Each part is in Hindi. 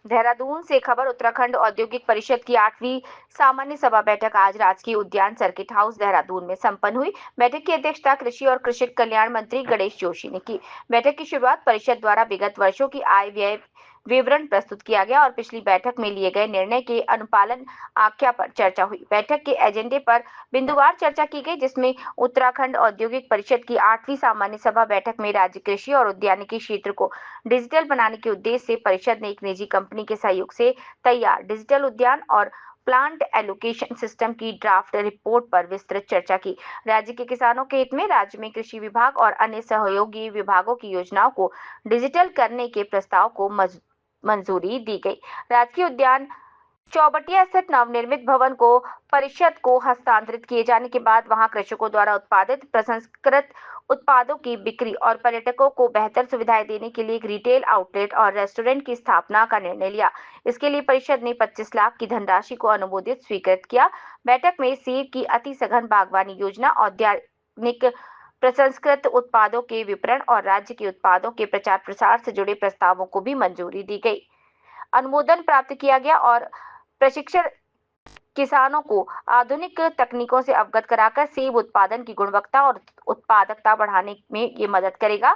देहरादून से खबर। उत्तराखंड औद्योगिक परिषद की 8वीं सामान्य सभा बैठक आज राजकीय उद्यान सर्किट हाउस देहरादून में संपन्न हुई। बैठक की अध्यक्षता कृषि और कृषक कल्याण मंत्री गणेश जोशी ने की। बैठक की शुरुआत परिषद द्वारा विगत वर्षों की आय व्यय विवरण प्रस्तुत किया गया और पिछली बैठक में लिए गए निर्णय के अनुपालन आख्या पर चर्चा हुई। बैठक के एजेंडे पर बिंदुवार चर्चा की गई, जिसमें उत्तराखंड औद्योगिक परिषद की 8वीं सामान्य सभा बैठक में राज्य कृषि और उद्यानिकी क्षेत्र को डिजिटल बनाने के उद्देश्य से परिषद ने एक निजी कंपनी के सहयोग से तैयार डिजिटल उद्यान और प्लांट एलोकेशन सिस्टम की ड्राफ्ट रिपोर्ट पर विस्तृत चर्चा की। राज्य के किसानों के हित में राज्य में कृषि विभाग और अन्य सहयोगी विभागों की योजनाओं को डिजिटल करने के प्रस्ताव को मंजूरी दी गई। राजकीय उद्यान चौबटिया स्थित नवनिर्मित भवन को परिषद को हस्तांतरित किए जाने के बाद वहां कृषकों द्वारा उत्पादित प्रसंस्कृत उत्पादों की बिक्री और पर्यटकों को बेहतर सुविधाएं देने के लिए एक रिटेल आउटलेट और रेस्टोरेंट की स्थापना का निर्णय लिया। इसके लिए परिषद ने 25 लाख की धनराशि को अनुमोदित स्वीकृत किया। बैठक में सेब की अति सघन बागवानी योजना, औद्यानिक प्रसंस्कृत उत्पादों के विपणन और राज्य के उत्पादों के प्रचार प्रसार से जुड़े प्रस्तावों को भी मंजूरी दी गई। अनुमोदन प्राप्त किया गया और प्रशिक्षण किसानों को आधुनिक तकनीकों से अवगत कराकर सेब उत्पादन की गुणवत्ता और उत्पादकता बढ़ाने में ये मदद करेगा।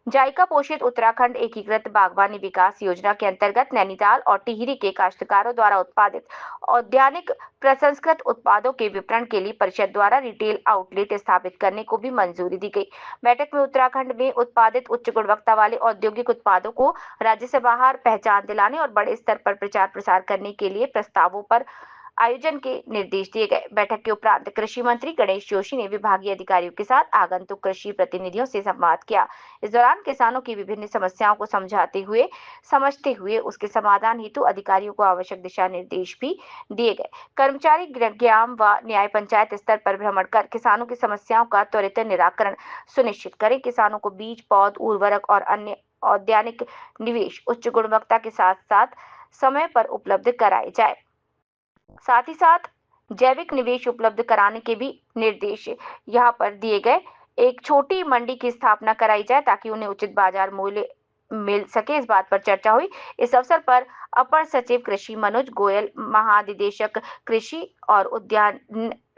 जायका पोषित उत्तराखंड एकीकृत बागवानी विकास योजना के अंतर्गत नैनीताल और टिहरी के काश्तकारों द्वारा उत्पादित औद्यानिक प्रसंस्कृत उत्पादों के विपणन के लिए परिषद द्वारा रिटेल आउटलेट स्थापित करने को भी मंजूरी दी गई। बैठक में उत्तराखंड में उत्पादित उच्च गुणवत्ता वाले औद्योगिक उत्पादों को राज्य से बाहर पहचान दिलाने और बड़े स्तर पर प्रचार प्रसार करने के लिए प्रस्तावों पर आयोजन के निर्देश दिए गए। बैठक के उपरांत कृषि मंत्री गणेश जोशी ने विभागीय अधिकारियों के साथ आगंतुक कृषि प्रतिनिधियों से संवाद किया। इस दौरान किसानों की विभिन्न समस्याओं को समझते हुए उसके समाधान हेतु अधिकारियों को आवश्यक दिशा निर्देश भी दिए गए। कर्मचारी ग्राम व न्याय पंचायत स्तर पर भ्रमण कर किसानों की समस्याओं का त्वरित निराकरण सुनिश्चित करें। किसानों को बीज, पौध, उर्वरक और अन्य औद्यानिक निवेश उच्च गुणवत्ता के साथ साथ समय पर उपलब्ध कराए जाए। साथ ही साथ जैविक निवेश उपलब्ध कराने के भी निर्देश यहाँ पर दिए गए। एक छोटी मंडी की स्थापना कराई जाए ताकि उन्हें उचित बाजार मूल्य मिल सके, इस बात पर चर्चा हुई। इस अवसर पर अपर सचिव कृषि मनोज गोयल, महानिदेशक कृषि और उद्यान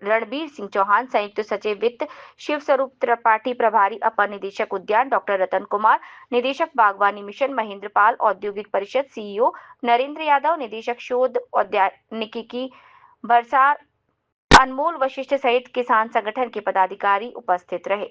रणबीर सिंह चौहान, संयुक्त सचिव वित्त शिव स्वरूप त्रिपाठी, प्रभारी अपर निदेशक उद्यान डॉक्टर रतन कुमार, निदेशक बागवानी मिशन महेंद्र पाल, औद्योगिक परिषद सीईओ नरेंद्र यादव, निदेशक शोध औद्यानिकी बरसार अनमोल वशिष्ठ सहित किसान संगठन के पदाधिकारी उपस्थित रहे।